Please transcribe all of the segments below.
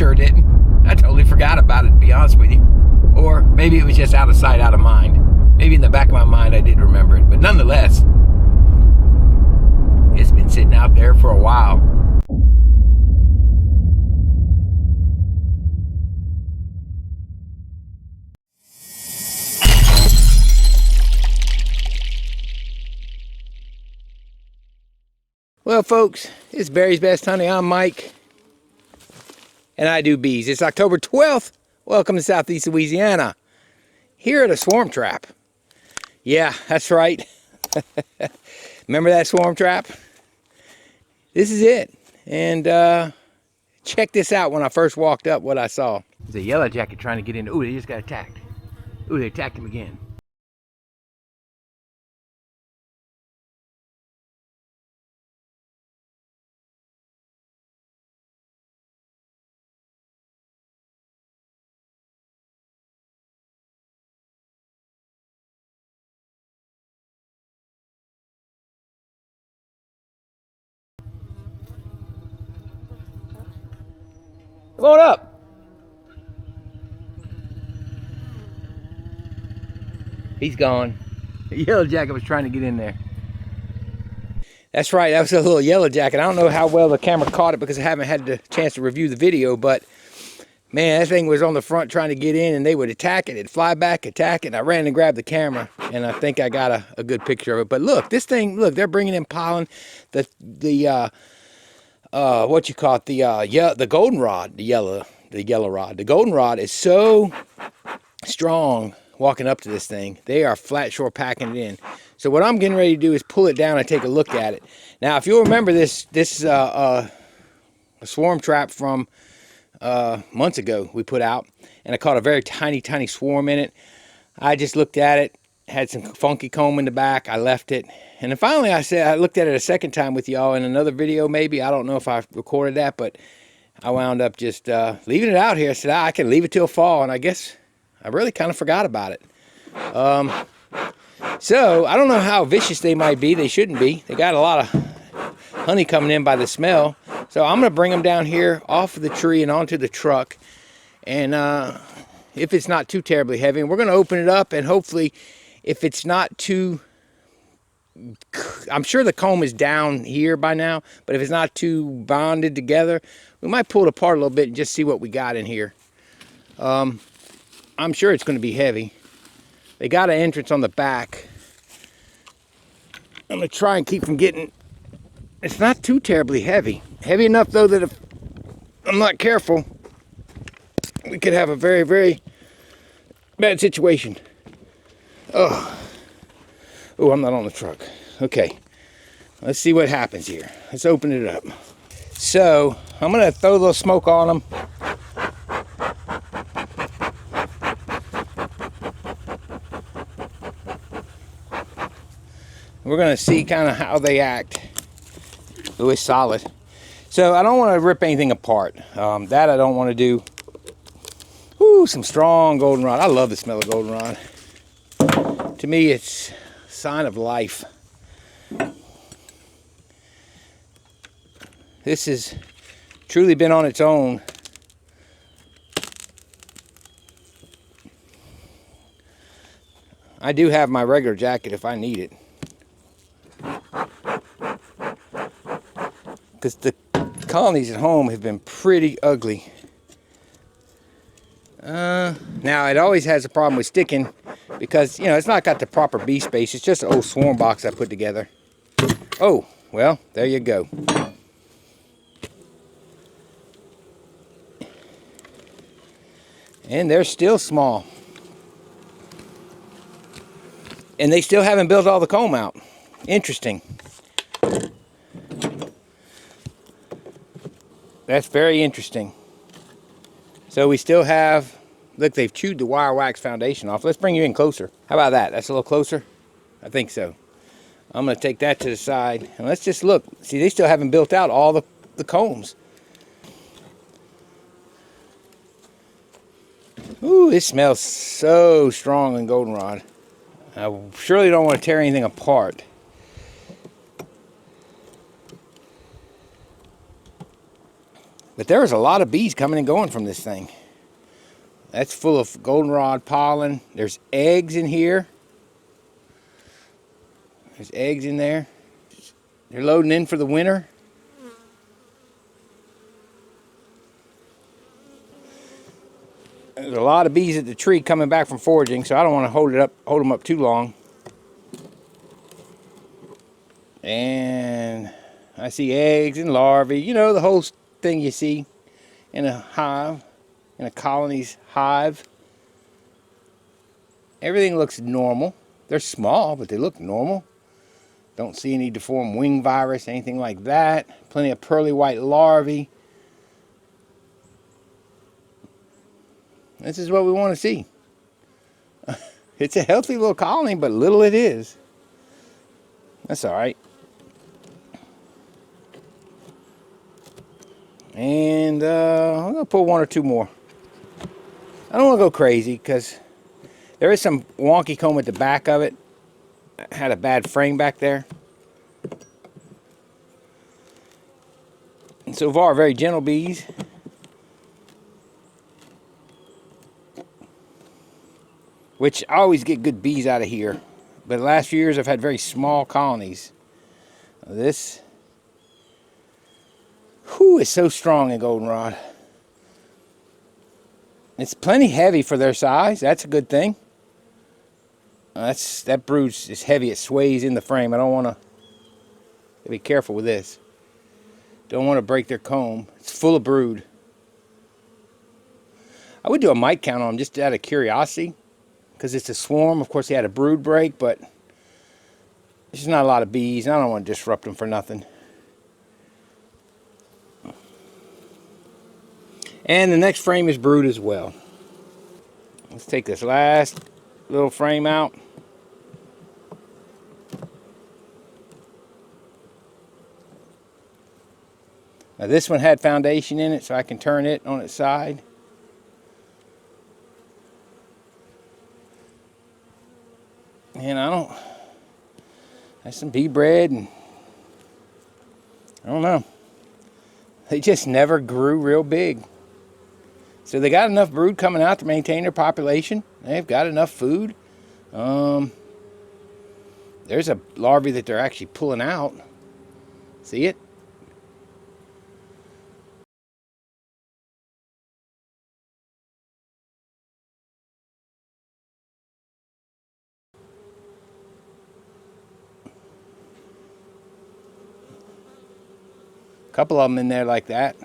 sure didn't. I totally forgot about it, to be honest with you. Or maybe it was just out of sight, out of mind. Maybe in the back of my mind I did remember it. But nonetheless, it's been sitting out there for a while. Well, folks, it's Barry's Best Honey. I'm Mike, and I do bees. It's October 12th. Welcome to Southeast Louisiana. Here at a swarm trap. Yeah, that's right. Remember that swarm trap? This is it. And check this out. When I first walked up, what I saw. There's a yellow jacket trying to get in. Ooh, they just got attacked. Ooh, they attacked him again. Come on up. He's gone. The yellow jacket was trying to get in there. That's right, that was a little yellow jacket. I don't know how well the camera caught it because I haven't had the chance to review the video, but man, that thing was on the front trying to get in, and they would attack it. It'd fly back, attack it. And I ran and grabbed the camera, and I think I got a good picture of it. But look, this thing, look, they're bringing in pollen. The what you call it, the goldenrod, the yellow rod. The goldenrod is so strong walking up to this thing. They are flat shore packing it in. So what I'm getting ready to do is pull it down and take a look at it. Now, if you'll remember this is a swarm trap from months ago we put out, and I caught a very tiny swarm in it. I just looked at it, had some funky comb in the back. I left it, and then finally I looked at it a second time with y'all in another video. Maybe, I don't know if I recorded that, but I wound up just leaving it out here. I said I can leave it till fall, and I guess I really kind of forgot about it. So I don't know how vicious they might be. They shouldn't be. They got a lot of honey coming in by the smell. So I'm going to bring them down here off of the tree and onto the truck. And if it's not too terribly heavy, and we're going to open it up, and hopefully if it's not too, I'm sure the comb is down here by now, but if it's not too bonded together, we might pull it apart a little bit and just see what we got in here. I'm sure it's going to be heavy. They got an entrance on the back. I'm going to try and keep from getting, it's not too terribly heavy. Heavy enough though that if I'm not careful, we could have a very bad situation. Oh, I'm not on the truck. Okay, let's see what happens here. Let's open it up. So I'm going to throw a little smoke on them. We're going to see kind of how they act. Oh, it's solid. So I don't want to rip anything apart. That I don't want to do. Ooh, some strong goldenrod. I love the smell of goldenrod. To me, it's a sign of life. This has truly been on its own. I do have my regular jacket if I need it. Because the colonies at home have been pretty ugly. Now it always has a problem with sticking because, you know, it's not got the proper bee space. It's just an old swarm box I put together. Oh, well, there you go. And they're still small. And they still haven't built all the comb out. Interesting. That's very interesting. So we still have, look, they've chewed the wire wax foundation off. Let's bring you in closer. How about that? That's a little closer? I think so. I'm going to take that to the side. And let's just look. See, they still haven't built out all the combs. Ooh, it smells so strong in goldenrod. I surely don't want to tear anything apart. But there's a lot of bees coming and going from this thing. That's full of goldenrod pollen. There's eggs in here. There's eggs in there. They're loading in for the winter. There's a lot of bees at the tree coming back from foraging, so I don't want to hold them up too long. And I see eggs and larvae, you know, the whole thing you see in a hive, in a colony's hive. Everything looks normal. They're small, but they look normal. Don't see any deformed wing virus, anything like that. Plenty of pearly white larvae. This is what we want to see. It's a healthy little colony, but little it is. That's all right. And I'm going to put one or two more. I don't want to go crazy because there is some wonky comb at the back of it. It had a bad frame back there. And so far, very gentle bees. Which I always get good bees out of here. But the last few years I've had very small colonies. This is so strong in goldenrod. It's plenty heavy for their size. That's a good thing. That brood is heavy. It sways in the frame. I don't want to be careful with this. Don't want to break their comb. It's full of brood. I would do a mite count on them just out of curiosity. Because it's a swarm. Of course, they had a brood break, but there's just not a lot of bees, and I don't want to disrupt them for nothing. And the next frame is brood as well. Let's take this last little frame out. Now this one had foundation in it, so I can turn it on its side. And that's some bee bread, and I don't know. They just never grew real big. So they got enough brood coming out to maintain their population. They've got enough food. There's a larvae that they're actually pulling out. See it? Couple of them in there like that.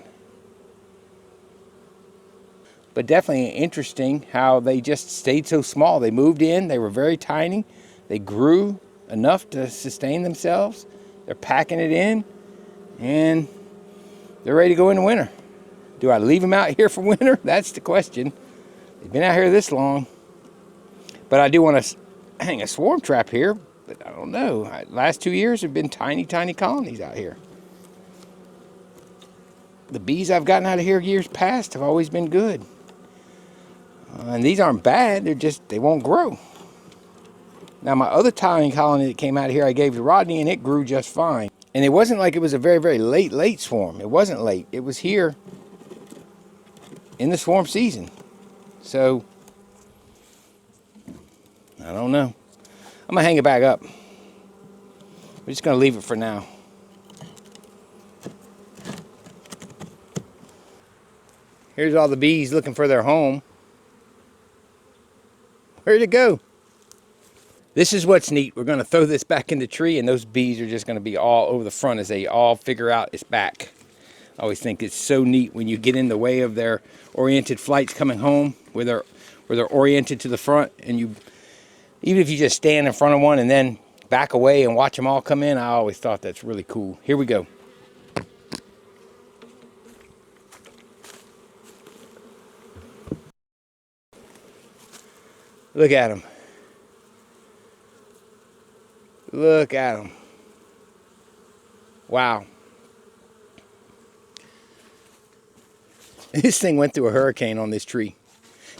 But definitely interesting how they just stayed so small. They moved in, they were very tiny. They grew enough to sustain themselves. They're packing it in, and they're ready to go into winter. Do I leave them out here for winter? That's the question. They've been out here this long. But I do want to hang a swarm trap here, but I don't know. Last 2 years have been tiny, tiny colonies out here. The bees I've gotten out of here years past have always been good. And these aren't bad, they won't grow. Now my other tiny colony that came out of here I gave to Rodney, and it grew just fine. And it wasn't like it was a very, very late swarm. It wasn't late. It was here in the swarm season. So, I don't know. I'm going to hang it back up. We're just going to leave it for now. Here's all the bees looking for their home. Where'd it go? This is what's neat. We're going to throw this back in the tree, and those bees are just going to be all over the front as they all figure out it's back. I always think it's so neat when you get in the way of their oriented flights coming home, where they're oriented to the front, and even if you just stand in front of one and then back away and watch them all come in, I always thought that's really cool. Here we go. Look at them. Look at them. Wow. This thing went through a hurricane on this tree.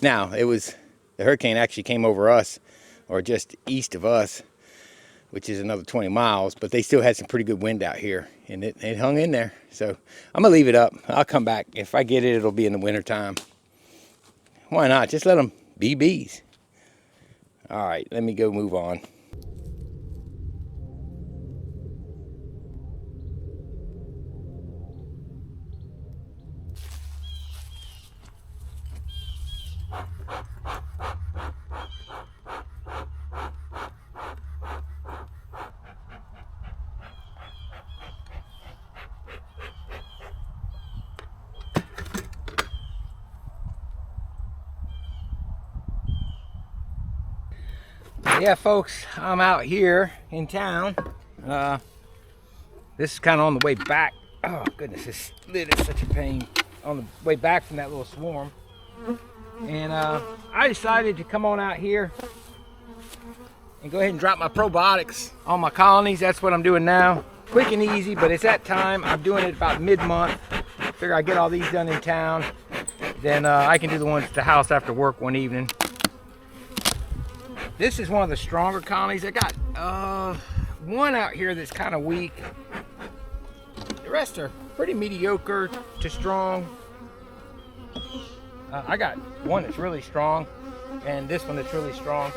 Now, the hurricane actually came over us, or just east of us. which is another 20 miles, but they still had some pretty good wind out here, and it hung in there. So I'm gonna leave it up. I'll come back. If I get it, it'll be in the winter time. Why not? Just let them be bees. All right, let me go move on. Yeah, folks, I'm out here in town. This is kind of on the way back. Oh goodness, this lid is such a pain. On the way back from that little swarm, and I decided to come on out here and go ahead and drop my probiotics on my colonies. That's what I'm doing now. Quick and easy, but it's that time. I'm doing it about mid-month. Figure I get all these done in town, then I can do the ones at the house after work one evening. This is one of the stronger colonies. I got one out here that's kind of weak. The rest are pretty mediocre to strong. I got one that's really strong, and this one that's really strong.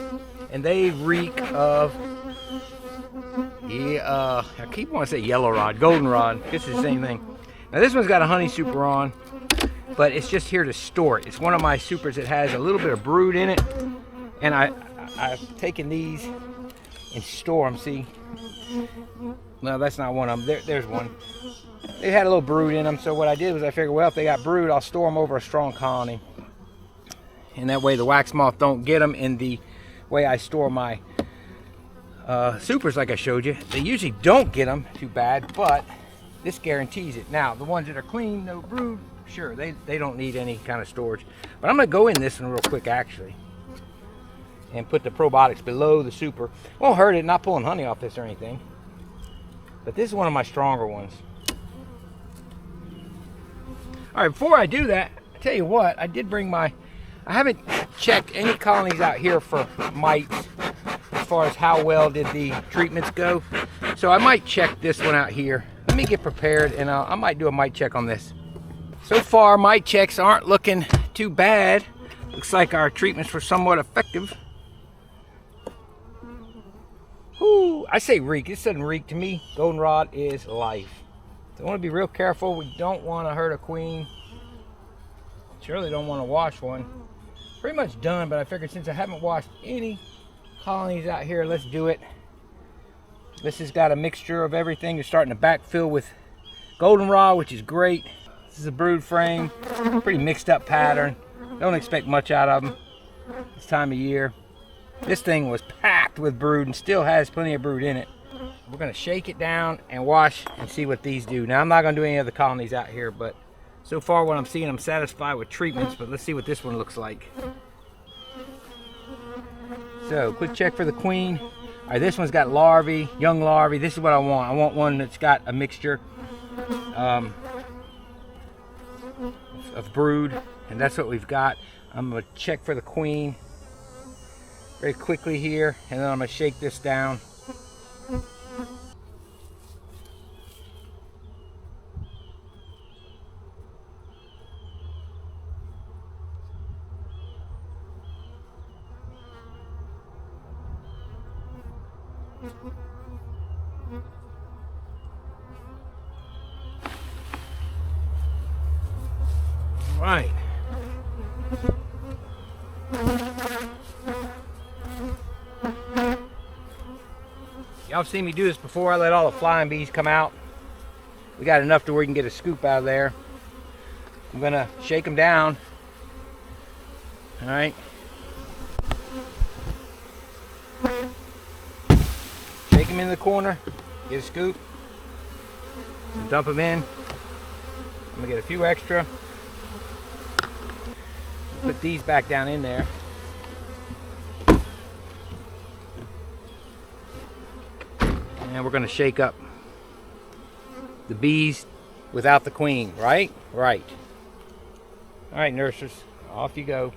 And they reek of, I keep wanting to say yellow rod, goldenrod. It's the same thing. Now this one's got a honey super on, but it's just here to store it. It's one of my supers that has a little bit of brood in it, and I've taken these and store them. See, no, that's not one of them. There's one. They had a little brood in them, so what I did was I figured, well, if they got brood, I'll store them over a strong colony, and that way the wax moth don't get them. In the way I store my supers, like I showed you, they usually don't get them too bad, but this guarantees it. Now the ones that are clean, no brood, sure, they don't need any kind of storage. But I'm gonna go in this one real quick actually and put the probiotics below the super. Won't hurt it, not pulling honey off this or anything. But this is one of my stronger ones. All right, before I do that, I tell you what, I did bring I haven't checked any colonies out here for mites as far as how well did the treatments go. So I might check this one out here. Let me get prepared, and I might do a mite check on this. So far, mite checks aren't looking too bad. Looks like our treatments were somewhat effective. Ooh, I say reek. This doesn't reek to me. Goldenrod is life. So I want to be real careful. We don't want to hurt a queen. Surely don't want to wash one. Pretty much done, but I figured since I haven't washed any colonies out here, let's do it. This has got a mixture of everything. It's starting to backfill with goldenrod, which is great. This is a brood frame. Pretty mixed up pattern. Don't expect much out of them this time of year. This thing was packed with brood and still has plenty of brood in it. We're gonna shake it down and wash and see what these do. Now I'm not gonna do any other colonies out here, but so far what I'm seeing, I'm satisfied with treatments, but let's see what this one looks like. So quick check for the queen. All right, this one's got larvae, young larvae. This is what I want. I want one that's got a mixture of brood, and that's what we've got. I'm gonna check for the queen very quickly here, and then I'm gonna shake this down. Right. Y'all seen me do this before. I let all the flying bees come out. We got enough to where you can get a scoop out of there. I'm gonna shake them down. All right. Shake them in the corner. Get a scoop. Dump them in. I'm gonna get a few extra. Put these back down in there. And we're gonna shake up the bees without the queen, right? Right. All right, nurses, off you go.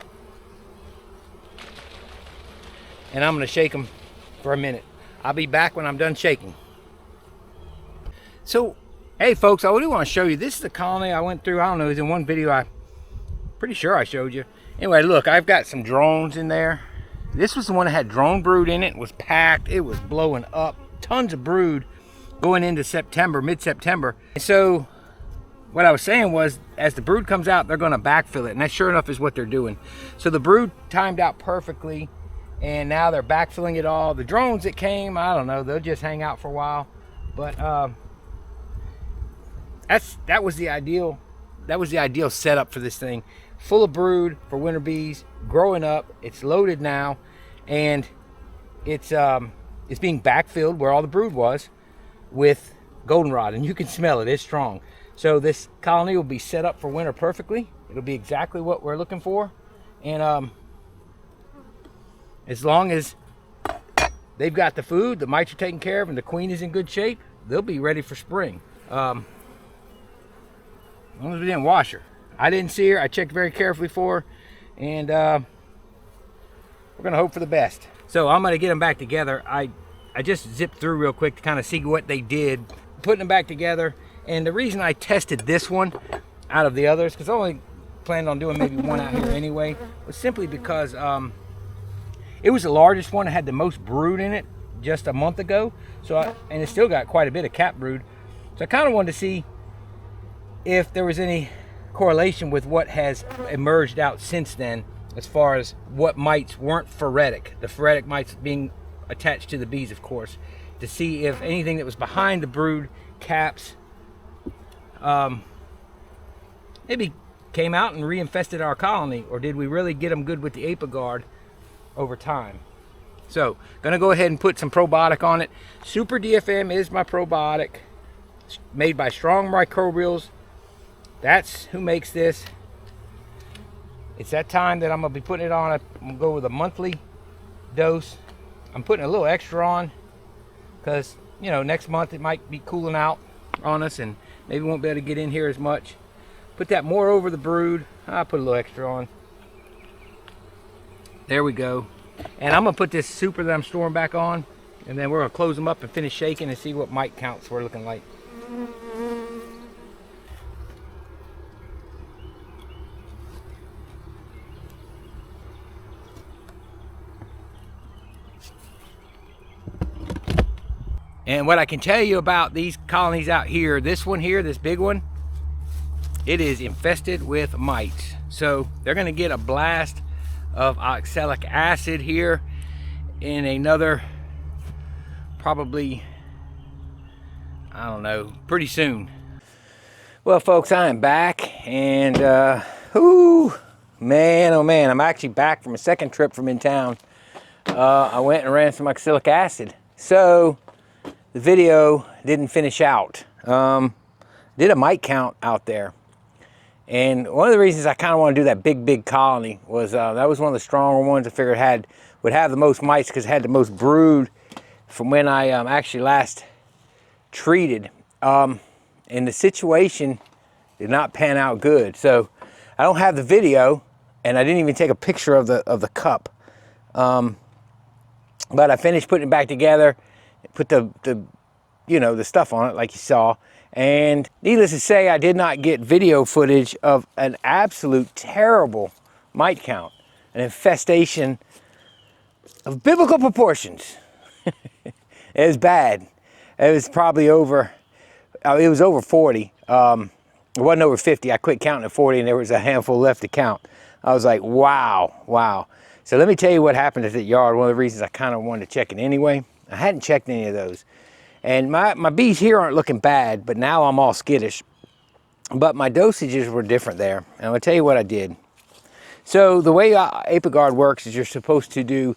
And I'm gonna shake them for a minute. I'll be back when I'm done shaking. So, hey folks, I do want to show you, this is the colony I went through. I don't know, it was in one video, I'm pretty sure I showed you. Anyway, look, I've got some drones in there. This was the one that had drone brood in it. It was packed, it was blowing up. Tons of brood going into September, mid-September. So what I was saying was, as the brood comes out, they're gonna backfill it, and that sure enough is what they're doing. So the brood timed out perfectly, and now they're backfilling it all. The drones that came, I don't know, they'll just hang out for a while. But that was the ideal setup for this thing. Full of brood for winter bees, growing up. It's loaded now, and it's being backfilled where all the brood was with goldenrod, and you can smell it. It's strong. So this colony will be set up for winter perfectly. It'll be exactly what we're looking for, and as long as they've got the food, the mites are taken care of, and the queen is in good shape, they'll be ready for spring. As long as we didn't wash her. I didn't see her. I checked very carefully for her, and we're gonna hope for the best. So I'm gonna get them back together. I just zipped through real quick to kind of see what they did, putting them back together. And the reason I tested this one out of the others, because I only planned on doing maybe one out here anyway, was simply because it was the largest one. It had the most brood in it just a month ago. And it still got quite a bit of cap brood. So I kind of wanted to see if there was any correlation with what has emerged out since then, as far as what mites weren't phoretic. The phoretic mites being attached to the bees, of course, to see if anything that was behind the brood caps maybe came out and reinfested our colony, or did we really get them good with the Apagard over time? So, gonna go ahead and put some probiotic on it. Super DFM is my probiotic. It's made by Strong Microbials. That's who makes this. It's that time that I'm gonna be putting it on. I'm gonna go with a monthly dose. I'm putting a little extra on because, you know, next month it might be cooling out on us and maybe won't be able to get in here as much. Put that more over the brood. I'll put a little extra on. There we go. And I'm gonna put this super that I'm storing back on, and then we're gonna close them up and finish shaking and see what mite counts we're looking like. And what I can tell you about these colonies out here, this one here, this big one, it is infested with mites. So they're gonna get a blast of oxalic acid here in another, probably, I don't know, pretty soon. Well folks, I am back, and whoo, man, oh man, I'm actually back from a second trip from in town. I went and ran some oxalic acid. So the video didn't finish out. Did a mite count out there. And one of the reasons I kind of want to do that big colony was that was one of the stronger ones I figured would have the most mites because it had the most brood from when I actually last treated. And the situation did not pan out good. So I don't have the video, and I didn't even take a picture of the cup. But I finished putting it back together, put the stuff on it like you saw. And needless to say, I did not get video footage of an absolute terrible mite count, an infestation of biblical proportions. It was bad. It was probably over, it was over 40. It wasn't over 50. I quit counting at 40 and there was a handful left to count. I was like, wow. So let me tell you what happened at the yard. One of the reasons I kind of wanted to check it anyway. I hadn't checked any of those. And my bees here aren't looking bad, but now I'm all skittish. But my dosages were different there. And I'm gonna tell you what I did. So the way Apagard works is you're supposed to do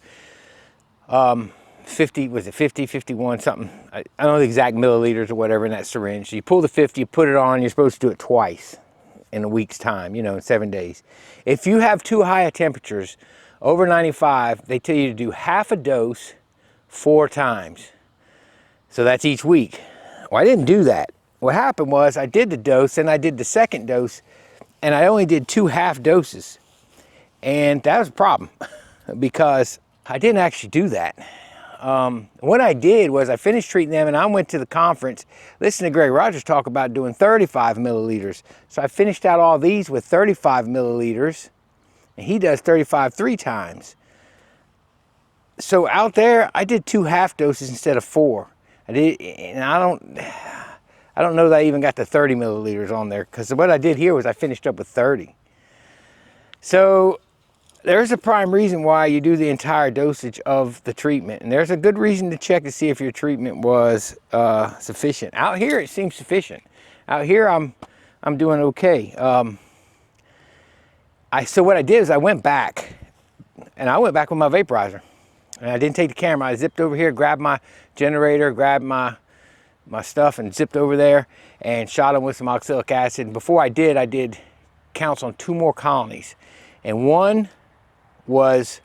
50, was it 50, 51, something. I don't know the exact milliliters or whatever in that syringe. So you pull the 50, you put it on, you're supposed to do it twice in a week's time, in 7 days. If you have too high temperatures, over 95, they tell you to do half a dose 4 times. So that's each week. Well, I didn't do that. What happened was I did the dose and I did the second dose, and I only did 2 half doses. And that was a problem because I didn't actually do that. What I did was I finished treating them and I went to the conference, listened to Greg Rogers talk about doing 35 milliliters. So I finished out all these with 35 milliliters, and he does 35 3 times. So out there, I did 2 half doses instead of 4. I did, and I don't know that I even got the 30 milliliters on there, because what I did here was I finished up with 30. So there's a prime reason why you do the entire dosage of the treatment, and there's a good reason to check to see if your treatment was sufficient. Out here, it seems sufficient. Out here, I'm doing okay. So what I did is I went back, and I went back with my vaporizer, and I didn't take the camera. I zipped over here, grabbed my generator, grabbed my stuff, and zipped over there and shot them with some oxalic acid. And before I did counts on 2 more colonies, and one was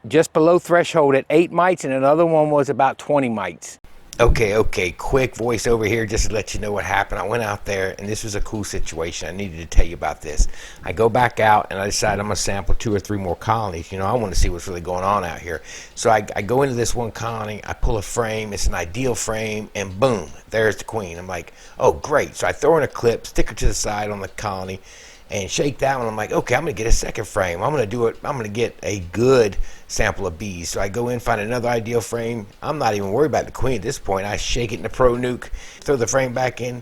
just below threshold at 8 mites, and another one was about 20 mites. Okay, quick voice over here just to let you know what happened. I went out there, and this was a cool situation. I needed to tell you about this. I go back out, and I decide I'm going to sample 2 or 3 more colonies. You know, I want to see what's really going on out here. So I go into this one colony, I pull a frame, it's an ideal frame, and boom, there's the queen. I'm like, oh, great. So I throw in a clip, stick her to the side on the colony, and shake that one. I'm like, okay, I'm gonna get a second frame. I'm gonna get a good sample of bees. So I go in, find another ideal frame. I'm not even worried about the queen at this point. I shake it in the Pro Nuke, throw the frame back in,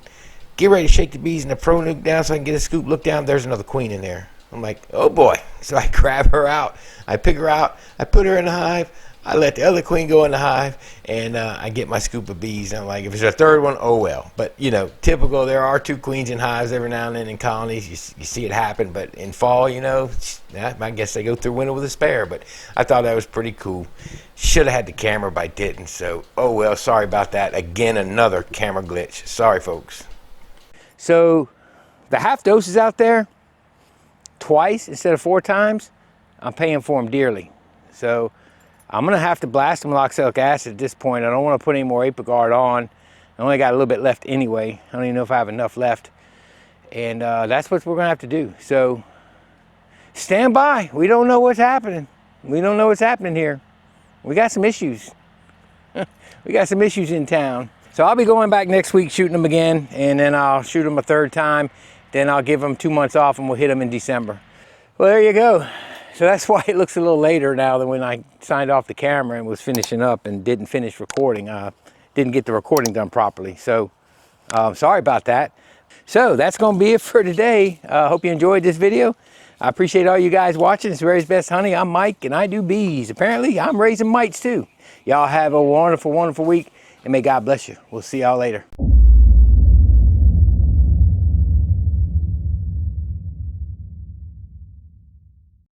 get ready to shake the bees in the Pro Nuke down so I can get a scoop, look down, there's another queen in there. I'm like, oh boy. So I grab her out, I pick her out, I put her in the hive, I let the other queen go in the hive, and I get my scoop of bees. And I'm like, if there's a third one, oh well. But, you know, typical, there are 2 queens in hives every now and then in colonies. You see it happen. But in fall, you know, I guess they go through winter with a spare. But I thought that was pretty cool. Should have had the camera, but I didn't. So, oh well, sorry about that. Again, another camera glitch. Sorry, folks. So, the half doses out there, twice instead of 4 times, I'm paying for them dearly. So I'm going to have to blast them with oxalic acid at this point. I don't want to put any more Apiguard on. I only got a little bit left anyway. I don't even know if I have enough left. And that's what we're going to have to do. So stand by. We don't know what's happening. We don't know what's happening here. We got some issues. We got some issues in town. So I'll be going back next week shooting them again. And then I'll shoot them a 3rd time. Then I'll give them 2 months off and we'll hit them in December. Well, there you go. So that's why it looks a little later now than when I signed off the camera and was finishing up and didn't finish recording. Didn't get the recording done properly. So sorry about that. So that's going to be it for today. Hope you enjoyed this video. I appreciate all you guys watching. It's Rare's Best Honey. I'm Mike and I do bees. Apparently I'm raising mites too. Y'all have a wonderful, wonderful week and may God bless you. We'll see y'all later.